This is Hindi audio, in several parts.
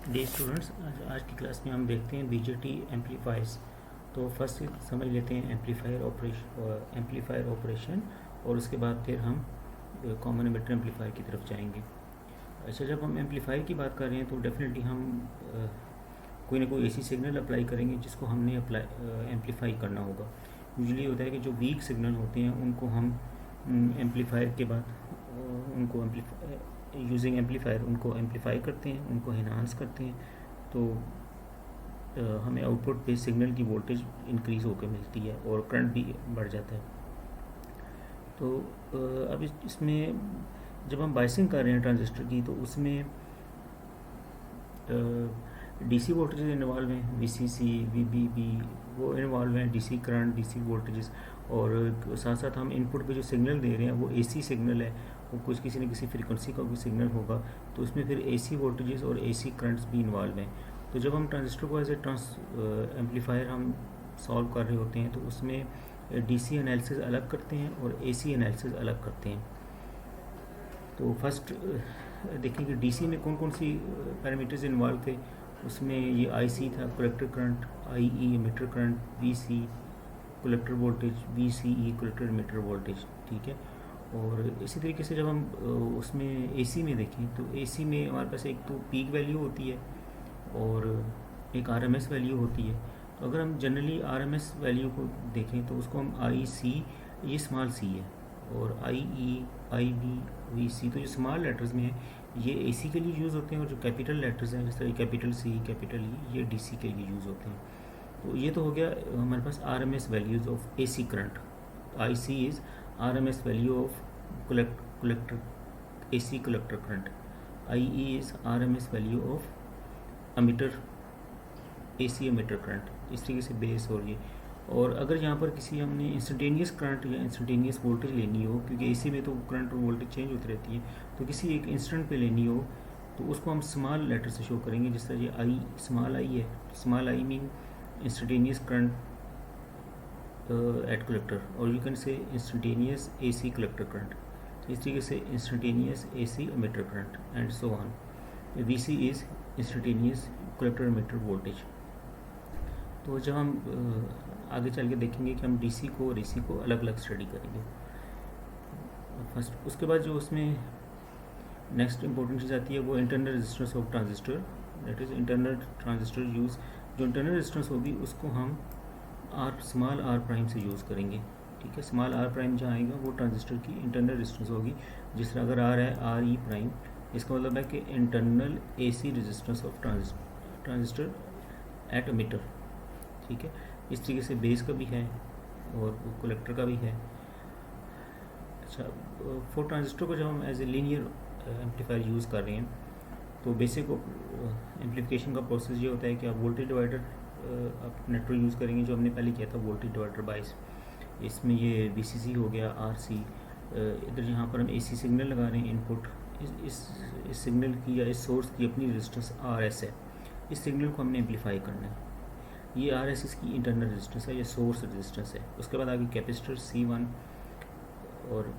डी स्टूडेंट्स, आज की क्लास में हम देखते हैं बीजेटी एम्पलीफायर्स। तो फर्स्ट समझ लेते हैं एम्पलीफायर ऑपरेशन और उसके बाद फिर हम कॉमन एमिटर एम्पलीफायर की तरफ जाएंगे। अच्छा, जब हम एम्पलीफायर की बात कर रहे हैं तो डेफिनेटली हम कोई ना कोई ऐसी सिग्नल अप्लाई करेंगे जिसको हमने एम्पलीफाई करना होगा। यूजुअली होता है कि जो वीक सिग्नल होते हैं उनको हम एम्पलीफायर के बाद उनको यूजिंग एम्पलीफायर उनको एम्पलीफाई करते हैं, उनको एनहांस करते हैं, तो हमें आउटपुट पे सिग्नल की वोल्टेज इंक्रीज़ होकर मिलती है और करंट भी बढ़ जाता है। तो अब इसमें जब हम बायसिंग कर रहे हैं ट्रांजिस्टर की तो उसमें डीसी वोल्टेजेस इन्वॉल्व हैं, वीसीसी, वीबीबी, वो इन्वॉल्व हैं, डीसी करंट, डीसी वोल्टेजेस, और साथ साथ हम इनपुट पे जो सिग्नल दे रहे हैं वो एसी सिग्नल है, वो कुछ किसी न किसी फ्रीक्वेंसी का कोई सिग्नल होगा, तो उसमें फिर एसी वोल्टेजेस और एसी करंट्स भी इन्वॉल्व हैं। तो जब हम ट्रांजिस्टर को एज ए एम्पलीफायर हम सॉल्व कर रहे होते हैं तो उसमें डीसी एनालिसिस अलग करते हैं और एसी एनालिसिस अलग करते हैं। तो फर्स्ट देखें कि डीसी में कौन कौन सी पैरामीटर्स इन्वॉल्व थे। उसमें ये आईसी था, collector current, IE emitter current, VC collector voltage, VCE collector emitter voltage, ठीक है। और इसी तरीके से जब हम उसमें एसी में देखें तो एसी में हमारे पास एक तो पीक वैल्यू होती है और एक आरएमएस वैल्यू होती है। तो अगर हम जनरली आरएमएस वैल्यू को देखें तो उसको हम आई सी, ये स्मॉल सी है, और आई ई, आई बी, वी सी, तो जो स्मॉल लेटर्स में है ये एसी के लिए यूज़ होते हैं, और जो कैपिटल लेटर्स हैं जैसे कैपिटल सी, कैपिटल ई, ये डीसी के लिए यूज़ होते हैं। तो ये तो हो गया हमारे पास RMS values of AC current. I C is RMS value of collector AC collector current, I E is RMS value of emitter AC emitter current. इस तरीके से बेस और ये, और अगर यहाँ पर किसी हमने इंस्टेंटेनियस करंट या इंस्टेंटेनियस वोल्टेज लेनी हो, क्योंकि एसी में तो करंट और वोल्टेज चेंज होती रहती है, तो किसी एक इंस्टेंट पे लेनी हो तो उसको हम स्मॉल लेटर से शो करेंगे। जिस तरह ये आई, स्मॉल आई है, small I mean instantaneous current at collector, और you can say instantaneous AC collector current. इस तरीके से instantaneous AC emitter current and so on. V C is instantaneous collector emitter voltage. तो जब हम आगे चल के देखेंगे कि हम डीसी को और एसी को अलग अलग स्टडी करेंगे फर्स्ट। उसके बाद जो उसमें नेक्स्ट इंपॉर्टेंट चीज़ आती है वो internal resistance of transistor, that is internal transistor use. जो इंटरनल रेजिस्टेंस होगी उसको हम आर, स्मॉल आर प्राइम से यूज़ करेंगे, ठीक है। स्मॉल आर प्राइम जहाँ आएगा वो ट्रांजिस्टर की इंटरनल रेजिस्टेंस होगी। जिस तरह अगर आर है आर ई प्राइम, इसका मतलब है कि internal AC resistance of transistor at emitter, ठीक है। इस तरीके से बेस का भी है और कलेक्टर का भी है। अच्छा, फॉर ट्रांजिस्टर को जब हम as a linear amplifier use कर रहे हैं तो बेसिक एम्पलीफिकेशन का प्रोसेस ये होता है कि आप वोल्टेज डिवाइडर आप नेटवर्क यूज़ करेंगे, जो हमने पहले किया था वोल्टेज डिवाइडर बाइस। इसमें ये वीसीसी हो गया, आरसी, इधर यहाँ पर हम एसी सिग्नल लगा रहे हैं इनपुट। इस सिग्नल की या इस सोर्स की अपनी रेजिस्टेंस आरएस है, इस सिग्नल को हमने एम्पलीफाई करना है। ये आर एस इसकी इंटरनल रेजिस्टेंस है, ये सोर्स रेजिस्टेंस है। उसके बाद आगे कैपेसिटर C1 और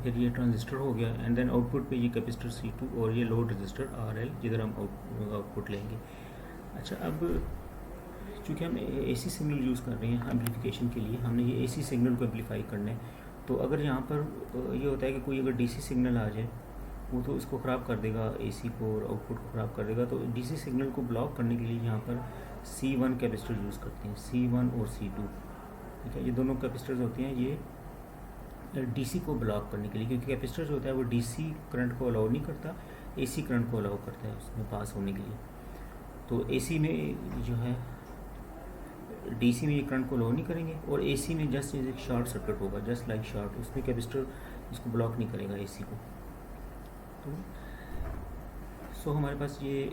फिर ये ट्रांजिस्टर हो गया, एंड देन आउटपुट पे ये कैपेसिटर C2 और ये लोड रेजिस्टर RL, जिधर हम आउटपुट लेंगे। अच्छा, अब चूँकि हम एसी सिग्नल यूज़ कर रहे हैं एम्पलीफिकेशन के लिए, हमने ये एसी सिग्नल को एम्पलीफाई करना है। तो अगर यहाँ पर ये होता है कि कोई अगर डीसी सिग्नल आ जाए वो तो इसको ख़राब कर देगा, एसी को और आउटपुट को ख़राब कर देगा। तो डीसी सिग्नल को ब्लॉक करने के लिए यहाँ पर C1 कैपेसिटर यूज़ करते हैं, C1 और C2, ठीक है। ये दोनों कैपेसिटर्स होते हैं ये डीसी को ब्लॉक करने के लिए, क्योंकि कैपेसिटर जो होता है वो डीसी करंट को अलाउ नहीं करता, एसी करंट को अलाउ करता है उसमें पास होने के लिए। तो एसी में जो है डीसी में ये करंट को अलाउ नहीं करेंगे, और एसी में जस्ट एक शॉर्ट सर्किट होगा, जस्ट लाइक शॉर्ट, उसमें कैपेसिटर इसको ब्लॉक नहीं करेगा एसी को। तो सो हमारे पास ये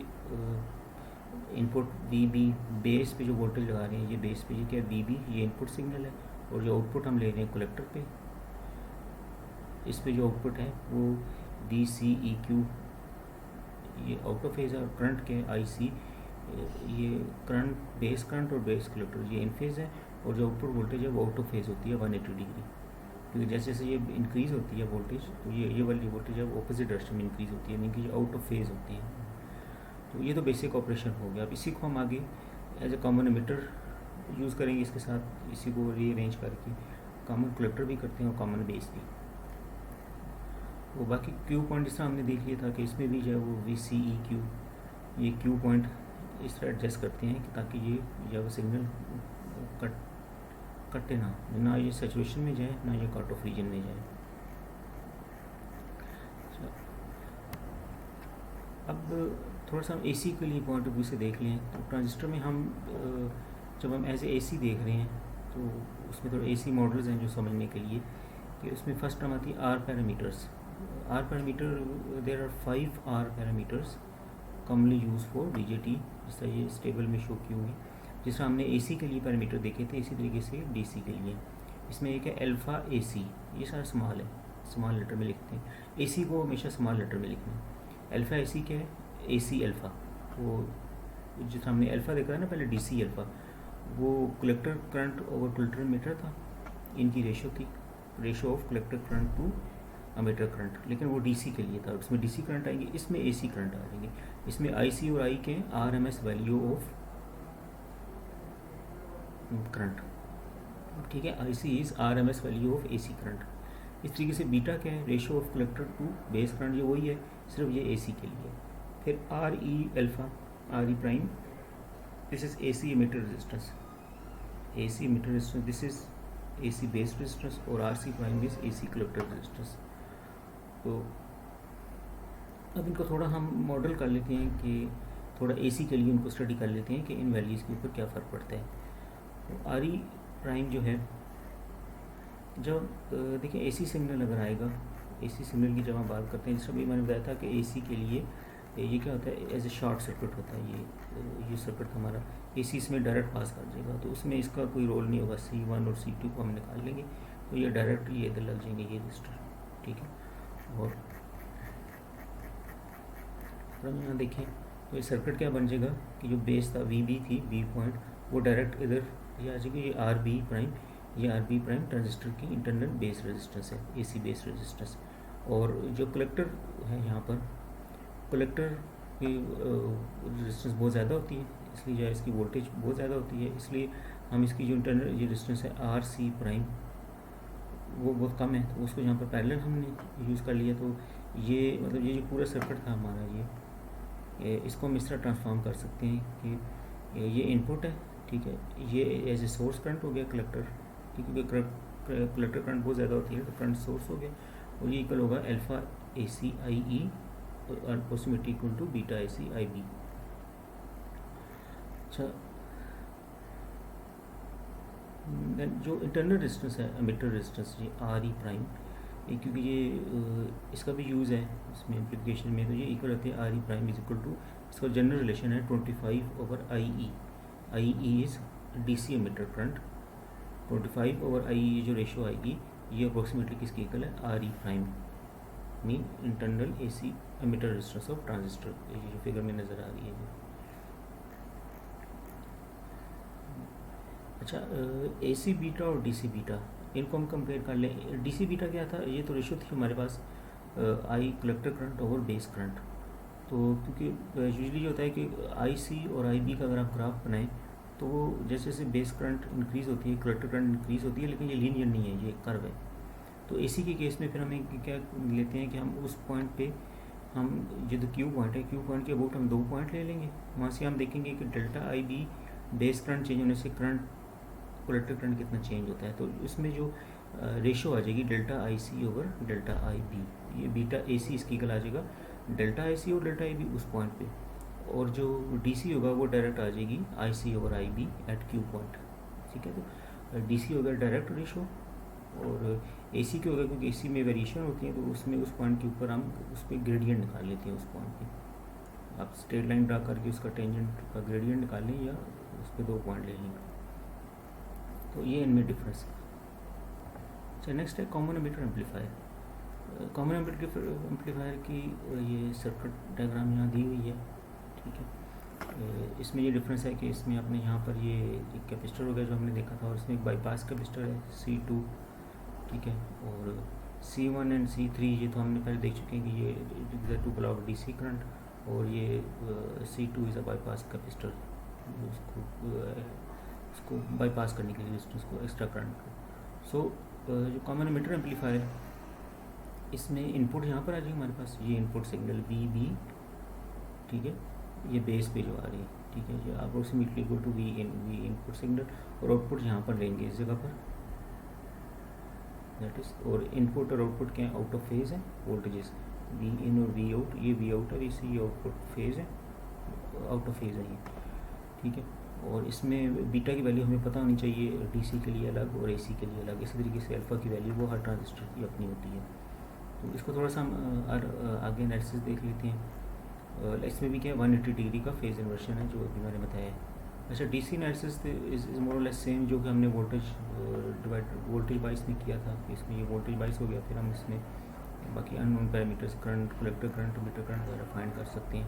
इनपुट वी बेस पे जो वोल्टेज लगा रहे हैं, ये बेस पे, ये क्या वी ये इनपुट सिग्नल है, और जो आउटपुट हम ले रहे हैं कलेक्टर पे, इस पे जो आउटपुट है वो वी सी ई क्यू, ये आउट ऑफ फेज है। और करंट के आई सी, ये करंट बेस करंट और बेस कलेक्टर ये इन फेज है, और जो आउटपुट वोल्टेज है वो आउट ऑफ फेज होती है 180 डिग्री, क्योंकि जैसे जैसे ये इंक्रीज़ होती है वोल्टेज, तो ये वाली वोल्टेज है वो अपोजिट डायरेक्शन में इंक्रीज़ होती है, यानी कि आउट ऑफ फेज होती है। तो ये तो बेसिक ऑपरेशन हो गया। अब इसी को हम आगे as a common emitter use करेंगे, इसके साथ इसी को रीअरेंज करके कॉमन कलेक्टर भी करते हैं और कॉमन बेस भी। वो बाकी क्यू पॉइंट जिस तरह हमने देख लिया था कि इसमें भी जो है वो VCEQ, ये क्यू पॉइंट इस तरह एडजस्ट करते हैं कि ताकि ये जब सिग्नल कटे ना ये सैचुरेशन में जाए ना ये कट ऑफ रीजन में जाए। अब थोड़ा सा हम AC के लिए पॉइंट ऑफ व्यू से देख लें तो ट्रांजिस्टर में हम जब हम एज ए AC देख रहे हैं तो उसमें थोड़े AC मॉडल्स हैं जो समझने के लिए कि उसमें फर्स्ट टर्म आती है R parameters. R parameter, there are 5 R parameters commonly use for BJT, जिस तरह ये स्टेबल में शो किए हुए। जिस तरह हमने AC के लिए पैरामीटर देखे थे इसी तरीके से DC के लिए इसमें एक है अल्फ़ा AC, ये सारा स्मॉल है, स्मॉल लेटर में लिखते हैं। AC को हमेशा स्मॉल लेटर में लिखना है। अल्फ़ा AC क्या है? AC अल्फ़ा, वो जिस हमने अल्फ़ा देखा है ना पहले DC अल्फ़ा, वो collector current over collector meter था, इनकी ratio of collector current to emitter current, लेकिन वो DC के लिए था। उसमें DC करंट आएंगे, इसमें AC करंट आ जाएंगे। इसमें IC और I के RMS वैल्यू ऑफ करंट, ठीक है। IC is RMS value of AC current. इस तरीके से बीटा क्या है? Ratio of collector to base current, ये वही है, सिर्फ ये AC के लिए। फिर RE alpha, RE prime, this is AC emitter resistance, AC emitter resistance, this is AC base resistance, और RC prime is AC collector resistance. तो अब इनको थोड़ा हम मॉडल कर लेते हैं कि थोड़ा AC के लिए इनको स्टडी कर लेते हैं कि इन वैल्यूज़ के ऊपर क्या फ़र्क पड़ता है। तो RE प्राइम जो है, जब देखिए AC सिग्नल अगर आएगा, AC सिग्नल की जब हम बात करते हैं, जिस अभी मैंने बताया था कि AC के लिए ये क्या होता है, एज ए शॉर्ट सर्किट होता है। ये सर्किट हमारा AC इसमें डायरेक्ट पास कर जाएगा, तो उसमें इसका कोई रोल नहीं होगा। C1 और C2 को हम निकाल लेंगे तो ये डायरेक्ट ये इधर लग जाएंगे, ये रजिस्टर, ठीक है। और हम यहाँ देखें तो ये सर्किट क्या बन जाएगा कि जो बेस था VB थी, B पॉइंट, वो डायरेक्ट इधर ये आ जाएगी। ये RB प्राइम, ये RB प्राइम ट्रांजिस्टर की इंटरनल बेस रेजिस्टेंस है, AC बेस रेजिस्टेंस। और जो कलेक्टर है यहाँ पर, कलेक्टर की रेजिस्टेंस बहुत ज़्यादा होती है, इसलिए जो है इसकी वोल्टेज बहुत ज़्यादा होती है, इसलिए हम इसकी जो इंटरनल ये रेजिस्टेंस है RC प्राइम वो बहुत कम है, तो उसको यहाँ पर पैरेलल हमने यूज़ कर लिया। तो ये मतलब ये जो पूरा सर्किट था हमारा, ये इसको हम इस तरह ट्रांसफॉर्म कर सकते हैं कि ये इनपुट है, ठीक है, ये एज ए सोर्स करंट हो गया कलेक्टर, ठीक है, कलेक्टर करंट बहुत ज़्यादा होती है तो करंट सोर्स हो गया, और ये इक्वल होगा alpha AC IE approximately equal to beta AC IB। अच्छा, देन जो इंटरनल रेजिस्टेंस है, एमिटर रेजिस्टेंस, ये RE प्राइम, क्योंकि ये इसका भी यूज़ है इसमें एम्प्लीफिकेशन में, तो ये इक्वल रहती है RE prime is equal to, इसका जनरल रिलेशन है 25/IE। IE is DC emitter current, 25/IE जो रेशो आएगी ये अप्रोक्सीमेटली किसकी इक्वल है? RE prime mean internal AC emitter resistance of transistor, ये जो फिगर में नज़र आ रही है। अच्छा, AC बीटा और DC बीटा, इनको हम कंपेयर कर लें। DC बीटा क्या था? ये तो रेशो थी हमारे पास I collector current over base current. तो क्योंकि यूजुअली होता है कि IC और IB का अगर आप ग्राफ बनाएं तो वो जैसे जैसे बेस करंट इंक्रीज़ होती है, कलेक्टर करंट इंक्रीज़ होती है, लेकिन ये लीनियर नहीं है, ये कर्व है। तो AC के केस में फिर हमें क्या लेते हैं कि हम उस पॉइंट पे हम जो क्यू पॉइंट है, क्यू पॉइंट के अबाउट हम 2 पॉइंट ले लेंगे, वहाँ से हम देखेंगे कि delta IB base current change होने से करंट कलेक्टर करंट कितना चेंज होता है। तो इसमें जो रेशो आ जाएगी delta IC over delta IB, ये बीटा AC इसकी इक्वल आ जाएगा डेल्टा IC और डेल्टा IB उस पॉइंट पे, और जो DC होगा वो डायरेक्ट आ जाएगी IC over IB at Q point, ठीक है। तो DC होगा डायरेक्ट रेशो, और AC के होगा क्योंकि AC में वेरिएशन होती है, तो उसमें उस पॉइंट के ऊपर हम उस पर ग्रेडियंट निकाल लेते हैं। उस पॉइंट पे आप स्ट्रेट लाइन ड्रा करके उसका टेंजेंट का ग्रेडियंट निकाल लें या उस पर 2 पॉइंट ले लेंगे, तो ये इनमें डिफरेंस है। अच्छा, नेक्स्ट है common emitter amplifier. Common amplifier की ये सर्किट डायग्राम यहाँ दी हुई है, ठीक है। इसमें ये डिफरेंस है कि इसमें अपने यहाँ पर ये एक कैपेसिटर हो गया जो हमने देखा था, और इसमें एक बाईपास कैपेसिटर है C2, ठीक है, और C1 एंड C3 ये तो हमने पहले देख चुके हैं कि ये टू ब्लॉक DC करंट, और ये C2 is a bypass capacitor, उसको बाईपास करने के लिए उसको एक्स्ट्रा करंट। सो जो कॉमन एमिटर एम्पलीफायर है, इसमें इनपुट यहाँ पर आ जाएगी हमारे पास, ये इनपुट सिग्नल VB, ठीक है, ये बेस पे जो आ रही है, ठीक है, ये approximately equal to V input signal, और आउटपुट यहाँ पर लेंगे इस जगह पर, दैट इज, और इनपुट और आउटपुट क्या है, आउट ऑफ फेज है वोल्टेजेस V in और V out, ये V out है, इसी आउटपुट फेज है, आउट ऑफ फेज है ये, ठीक है। और इसमें बीटा की वैल्यू हमें पता होनी चाहिए, DC के लिए अलग और AC के लिए अलग, इसी तरीके से अल्फ़ा की वैल्यू वो हर ट्रांजिस्टर की अपनी होती है। तो इसको थोड़ा सा हम आगे एनालिसिस देख लेते हैं। इसमें भी क्या है, 180 डिग्री का फेज इन्वर्शन है, जो अभी मैंने बताया है। अच्छा, DC एनालिसिस इज मोर और लेस सेम जो कि हमने वोल्टेज बाइस में किया था। इसमें ये वोल्टेज बाइस हो गया, फिर हम इसमें बाकी unknown parameters, current, collector current, meter current वगैरह फाइंड कर सकते हैं।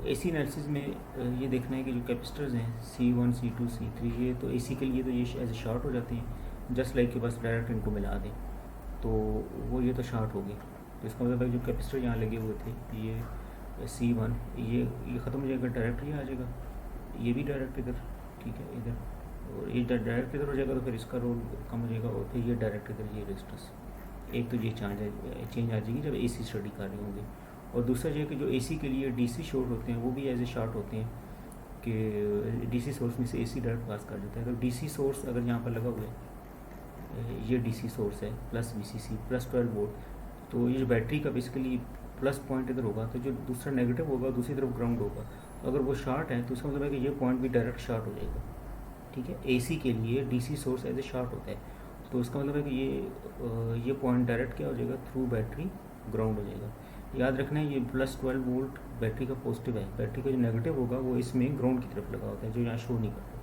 AC एनालिसिस में ये देखना है कि जो कैपेसिटर्स हैं C1, C2, C3, ये तो AC के लिए तो ये एज ए शॉर्ट हो जाते हैं, जस्ट लाइक के बस डायरेक्ट इनको मिला दें तो वो ये तो शॉर्ट हो गई। तो इसका मतलब है जो कैपेसिटर यहाँ लगे हुए थे, ये C1, ये ख़त्म हो जाएगा, डायरेक्ट ये आ जाएगा, ये भी डायरेक्ट इधर, ठीक है, इधर, और ये डायरेक्ट इधर हो जाएगा, तो फिर इसका रोल कम हो जाएगा, और फिर ये डायरेक्ट इधर, ये रेजिस्टेंस एक तो ये चेंज आ जाएगी जब AC स्टडी कर रहे होंगे। और दूसरा ये कि जो AC के लिए DC शॉर्ट होते हैं वो भी एज ए शॉर्ट होते हैं कि DC सोर्स में से AC डायरेक्ट पास कर देता है। तो DC सोर्स अगर यहाँ पर लगा हुआ है, ये DC सोर्स है प्लस VCC प्लस 12 वोल्ट, तो ये जो बैटरी का बेसिकली प्लस पॉइंट इधर होगा, तो जो दूसरा नेगेटिव होगा दूसरी तरफ ग्राउंड होगा। अगर वो शॉर्ट है तो उसका मतलब है कि ये पॉइंट भी डायरेक्ट शॉर्ट हो जाएगा, ठीक है। AC के लिए DC source as a short होता है, तो उसका मतलब है कि ये पॉइंट डायरेक्ट क्या हो जाएगा, थ्रू बैटरी ग्राउंड हो जाएगा। याद रखना है ये प्लस 12 वोल्ट बैटरी का पॉजिटिव है, बैटरी का जो नेगेटिव होगा वो इसमें ग्राउंड की तरफ लगा होता है, जो यहाँ शो नहीं करता।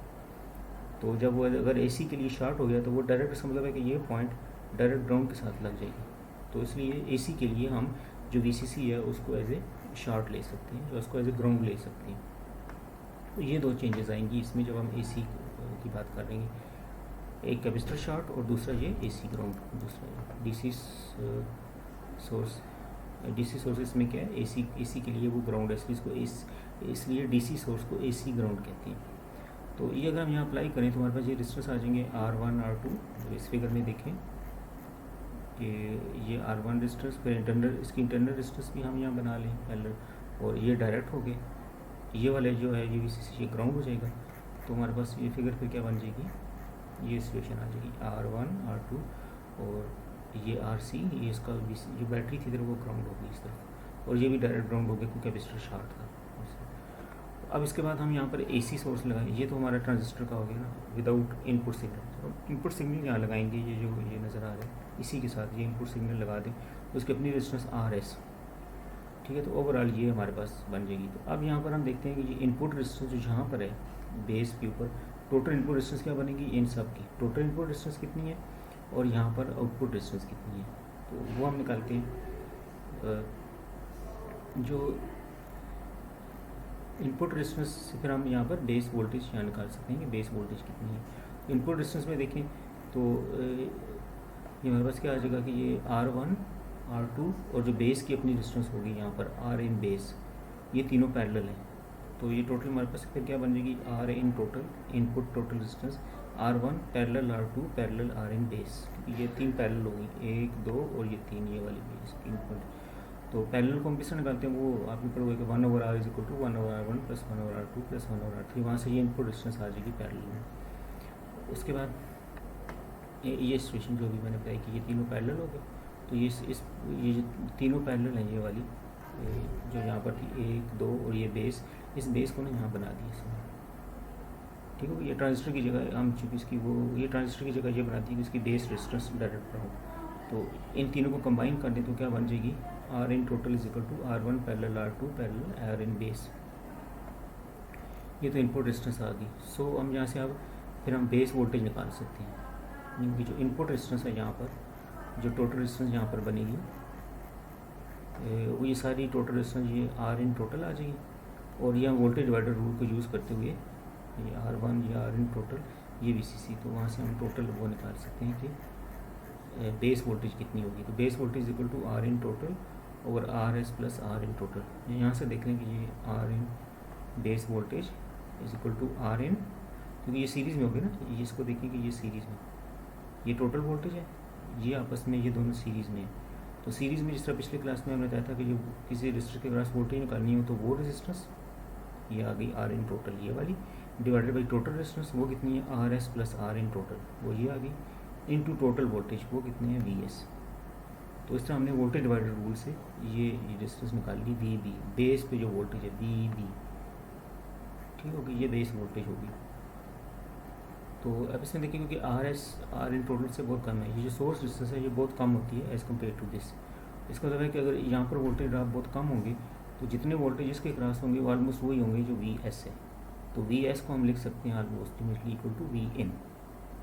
तो जब वो अगर AC के लिए शॉर्ट हो गया तो वो डायरेक्ट, इसका मतलब है कि ये पॉइंट डायरेक्ट ग्राउंड के साथ लग जाएगी। तो इसलिए AC के लिए हम जो VCC है उसको एज ए शॉर्ट ले सकते हैं, या उसको एज ए ग्राउंड ले सकते हैं। तो ये दो चेंजेस आएंगी इसमें जब हम AC की बात कर रहे हैं, एक कैपेसिटर शॉर्ट और दूसरा ये AC ग्राउंड, दूसरा DC सोर्स। DC सोर्स इसमें क्या है, AC के लिए वो ग्राउंड है, इसलिए DC सोर्स को AC ग्राउंड कहते हैं। तो ये अगर हम यहाँ अप्लाई करें तो हमारे पास ये रेजिस्टेंस आ जाएंगे R1 R2, तो इस फिगर में देखें कि ये R1 रेजिस्टेंस, फिर इसकी इंटरनल रेजिस्टेंस भी हम यहाँ बना लें पहले, और ये डायरेक्ट हो गए, ये वाले जो है ये VCC, ये ग्राउंड हो जाएगा। तो हमारे पास ये फिगर फिर क्या बन जाएगी, ये सिचुएशन आ जाएगी R1 R2, और ये RC, ये इसका जो बैटरी थी इधर वो ग्राउंड हो गई इस तरफ, और ये भी डायरेक्ट ग्राउंड हो गया क्योंकि कैपेसिटर शॉर्ट था। अब इसके बाद हम यहाँ पर AC सोर्स लगाएं, ये तो हमारा ट्रांजिस्टर का हो गया ना, विदाउट इनपुट सिग्नल। तो इनपुट सिग्नल यहाँ लगाएंगे, ये जो ये नज़र आ रहा है, इसी के साथ ये इनपुट सिग्नल लगा दें, उसकी अपनी रेजिस्टेंस RS, ठीक है। तो ओवरऑल ये हमारे पास बन जाएगी। तो अब यहाँ पर हम देखते हैं कि ये इनपुट रेजिस्टेंस जो यहाँ पर है बेस के ऊपर, टोटल इनपुट रेजिस्टेंस क्या बनेगी, इन सब की टोटल इनपुट रेजिस्टेंस कितनी है, और यहाँ पर आउटपुट रेजिस्टेंस कितनी है, तो वो हम निकालते हैं। जो इनपुट रेजिस्टेंस से फिर हम यहाँ पर बेस वोल्टेज यहाँ निकाल सकते हैं कि बेस वोल्टेज कितनी है। इनपुट रेजिस्टेंस में देखें तो ये हमारे पास क्या आ जाएगा कि ये R1 R2 और जो बेस की अपनी रेजिस्टेंस होगी यहाँ पर R इन बेस, ये तीनों पैरेलल हैं। तो ये टोटल हमारे पास फिर क्या बन जाएगी, R in total input total resistance R1 parallel R2 parallel R in base, ये तीन पैरेलल होगी, 1 2 और ये 3, ये वाली बेस 3 पॉइंट। तो पैरेलल कॉम्बिनेशन निकालते हैं, वो आपने पढ़ोगे कि 1/R is equal to 1/R1 plus 1/R2 plus 1/R3, वहाँ से ये इनपुट रेजिस्टेंस आ जाएगी पैरेलल में। उसके बाद ये सिचुएशन जो भी मैंने बताया कि ये तीनों पैरेलल हो गए, तो ये जो तीनों पैरेलल हैं, ये वाली जो यहाँ पर थी 1 2 और ये बेस, इस बेस को ना यहाँ बना दिया इसमें, ठीक है। ये ट्रांजिस्टर की जगह हम चूँकि इसकी वो ये ट्रांजिस्टर की जगह ये बनाती है कि इसकी बेस रेजिस्टेंस डायरेक्ट ग्राउंड। तो इन तीनों को कंबाइन कर दें तो क्या बन जाएगी, R in total is equal to R1 parallel R2 parallel R in base. ये तो इनपुट रेजिस्टेंस आ गई। सो हम यहाँ से अब फिर हम बेस वोल्टेज निकाल सकते हैं, क्योंकि जो इनपुट रेजिस्टेंस है यहाँ पर, जो टोटल रेजिस्टेंस यहाँ पर बनेगी वो ये सारी टोटल रेजिस्टेंस ये R इन टोटल आ जाएगी, और यह वोल्टेज डिवाइडर रूल को यूज़ करते हुए ये R1 ये R इन टोटल ये VCC, तो वहाँ से हम टोटल वो निकाल सकते हैं कि बेस वोल्टेज कितनी होगी। तो base voltage equal to R in total over R S plus R in total. यहाँ से देख लें कि ये R in base voltage is equal to R in, क्योंकि ये सीरीज़ में होगी ना, ये इसको देखिए कि ये सीरीज़ में, ये टोटल वोल्टेज है, ये आपस में ये दोनों सीरीज़ में है। तो सीरीज़ में जिस तरह पिछले क्लास में हमने बताया था कि जो किसी रजिस्टर के पास वोल्टेज निकालनी हो तो वो रेजिस्टेंस, ये आ गई आर इन टोटल ये वाली, डिवाइडेड बाई टोटल रेजिस्टेंस वो कितनी है R S plus R in total, वो ये आ गई, इनटू टोटल वोल्टेज वो कितनी है वी एस। तो इस तरह हमने वोल्टेज डिवाइडर रूल से ये रेजिस्टेंस निकाल ली वी बी, बेस पे जो वोल्टेज है वी बी, ठीक होगी, ये बेस वोल्टेज होगी। तो अब इसमें देखिए क्योंकि R S R in total से बहुत कम है, ये जो सोर्स रेजिस्टेंस है ये बहुत कम होती है एज़ कम्पेयर टू दिस। इसका मतलब है कि अगर यहाँ पर वोल्टेज ड्रॉप बहुत कम होंगे तो जितने वोल्टेज इसके क्रॉस होंगे वो ऑलमोस्ट वही होंगे जो वी एस है। तो वी एस को हम लिख सकते हैं ऑलमोस्ट इक्वल टू वी इन,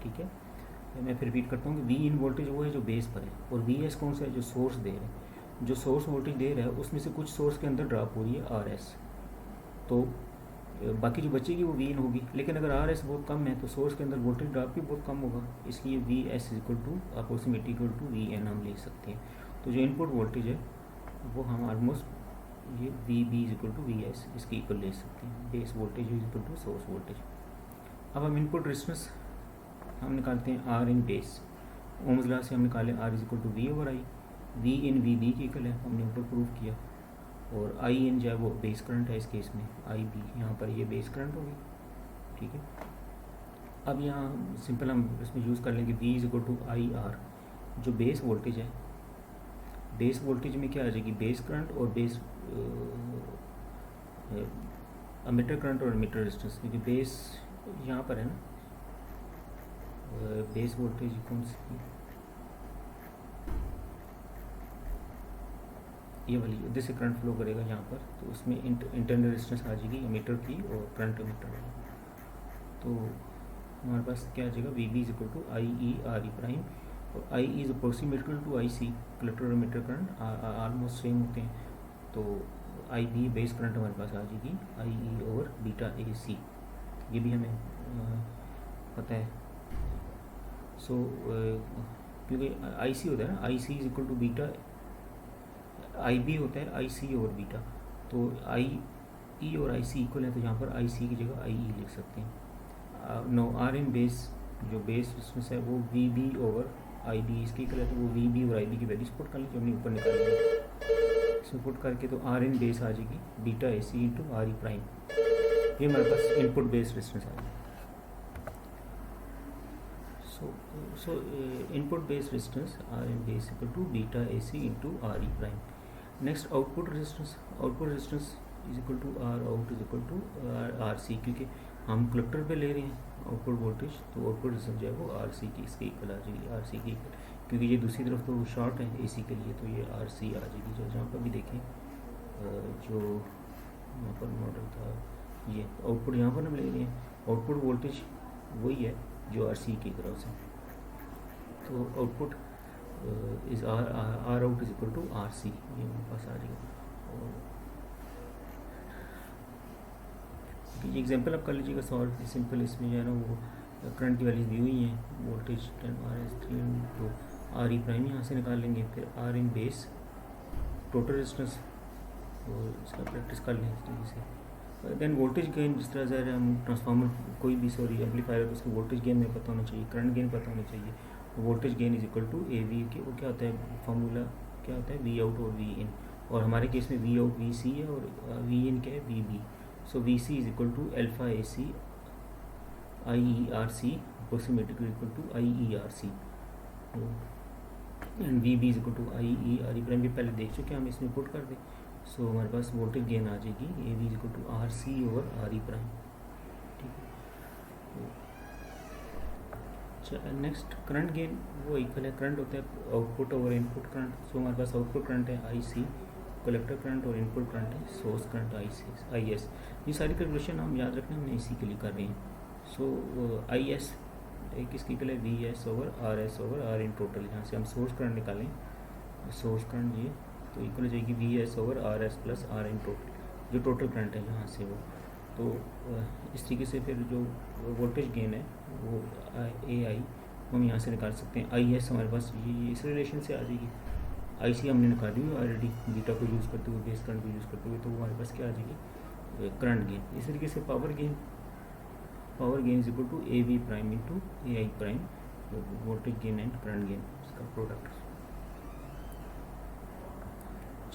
ठीक है। मैं फिर रिपीट करता हूँ कि वी इन वोल्टेज वो है जो बेस पर है, और वी एस कौन सा है जो सोर्स दे रहा है, जो सोर्स वोल्टेज दे रहा है उसमें से कुछ सोर्स के अंदर ड्रॉप हो रही है आर एस, तो बाकी जो बचेगी वो वी इन होगी। लेकिन अगर आर एस बहुत कम है तो सोर्स के अंदर वोल्टेज ड्रॉप भी बहुत कम होगा, इसलिए V S equal to approximately equal to V N हम लिख सकते हैं। तो जो इनपुट वोल्टेज है वो हम ऑलमोस्ट ये V B is equal to V S इसके इक्वल ले सकते हैं, base voltage is equal to source voltage. अब हम इनपुट रेजिस्टेंस हम निकालते हैं R in base, Ohm's law से हम निकाले R is equal to V over I, V in V B की इक्वल है, हमने ऊपर प्रूव किया, और आई इन जो है वो बेस करंट है इस केस में, आई बी यहाँ पर ये बेस करंट होगी, ठीक है। अब यहाँ सिंपल हम इसमें यूज़ कर लेंगे V is equal to I R, जो बेस वोल्टेज है, बेस वोल्टेज में क्या आ जाएगी बेस करंट और बेस एमिटर करंट और एमिटर रेजिस्टेंस, क्योंकि बेस यहाँ पर है ना, बेस वोल्टेज कौन सी ये वाली इधर से करंट फ्लो करेगा यहाँ पर, तो उसमें इंटरनल रेजिस्टेंस आ जाएगी एमीटर की और करंट एमीटर वाली। तो हमारे पास क्या आ जाएगा V B is equal to I E R E prime, और I is approximately to I C, collector और एमीटर करंट ऑलमोस्ट सेम होते हैं, तो आई बी बेस करंट हमारे पास आ जाएगी आई ई ओवर बीटा ए सी, ये भी हमें पता है। सो क्योंकि आई सी होता है ना, I C is equal to beta, I B होता है आई सी ओवर बीटा, तो आई ई और आई सी इक्वल है, तो यहाँ पर आई सी की जगह आई ई लिख सकते हैं। नो आर इन बेस जो बेस रेजिस्टेंस है वो V B over I B इसकी इक्वल है, तो वो वी बी और आई बी की वैल्यूज पुट कर लें जो हमने ऊपर निकाली है, इसमें पुट करके तो आर इन बेस आ जाएगी beta A C into R E prime, ये हमारे पास इनपुट बेस रेजिस्टेंस आ जाएगी। So input base resistance R in base equal to beta AC into RE prime. Next output resistance is equal to R out is equal to RC, क्योंकि हम कलेक्टर पे ले रहे हैं आउटपुट वोल्टेज, तो आउटपुट रेजिस्टेंस जो है वो RC की इसके इक्वल आ जाएगी, RC की इक्वल, क्योंकि ये दूसरी तरफ तो शॉर्ट है AC के लिए, तो ये RC आ जाएगी। जो जहाँ पर भी देखें जो यहाँ पर मॉडल था, ये आउटपुट यहाँ पर हम ले रहे हैं, आउटपुट वोल्टेज वही है जो RC की तरफ से, तो output is R out is equal to R C, ये हमारे पास आ जाएगा। और एग्जांपल आप कर लीजिएगा सॉल्व सिंपल, इसमें जो है ना वो करंट की वैल्यूज दी हुई हैं, वोल्टेज 10 आर एस 3 तो आर ई प्राइम यहाँ से निकाल लेंगे, फिर R in base total resistance, और इसका प्रैक्टिस कर लें इस तरीके से। देन वोल्टेज गेन, जिस तरह से हम ट्रांसफार्मर कोई भी एम्पलीफायर है तो उसका वोल्टेज गेन में पता होना चाहिए, करंट गेन पता होना चाहिए। Voltage gain is equal to A V के, वो क्या होता है फार्मूला क्या होता है वी आउट और वी इन, और हमारे केस में वी आउट वी सी है और वी इन क्या है V B. So V C is equal to alpha A C I E R C approximately equal to I E R C, and V B is equal to I E R E prime भी पहले देख चुके हैं, हम इसमें पुट कर दें। सो हमारे पास वोल्टेज गेन आ जाएगी A V is equal to R C over R E prime, ठीक है। अच्छा नेक्स्ट करंट गेन वो इक्वल है, करंट होता है output over input current. So हमारे पास आउटपुट करंट है आई सी, कलेक्टर करंट, और इनपुट करंट है सोर्स करंट आई एस। ये सारी कैलकुलेशन हम याद रखना, हमने इसी के लिए कर रहे हैं। सो आई एस एक इसकी इक्वल है V S over R in total, यहाँ से हम सोर्स करंट निकालें, सोर्स करंट ये तो इक्वल हो जाएगी V S over R S plus R in total, जो टोटल करंट है यहाँ से वो। तो इस तरीके से फिर जो वोल्टेज गेन है वो ए आई हम यहाँ से निकाल सकते हैं। आई एस हमारे पास ये इस रिलेशन से आ जाएगी, आईसी हमने निकाली हुई ऑलरेडी बीटा को यूज़ करते हुए, बेस करंट को यूज़ करते हुए, तो वो हमारे पास क्या आ जाएगी, करंट गेन। इस तरीके से power gain is equal to A V prime into A I prime, voltage gain and current gain, इसका प्रोडक्ट।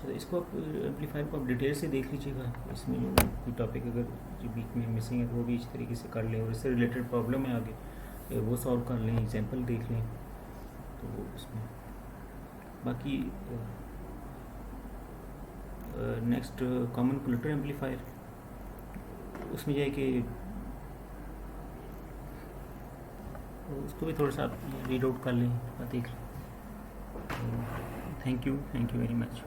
तो इसको आप एम्पलीफायर को आप डिटेल से देख लीजिएगा, इसमें जो कोई टॉपिक अगर जो बीच में मिसिंग है तो वो भी इस तरीके से कर लें, और इससे रिलेटेड प्रॉब्लम है आगे वो सॉल्व कर लें, एग्जांपल देख लें, तो वो इसमें बाकी नेक्स्ट कॉमन कलेक्टर एम्पलीफायर, उसमें जो है कि उसको भी थोड़ा सा आप रीड आउट कर लें, देख लें। Thank you very much.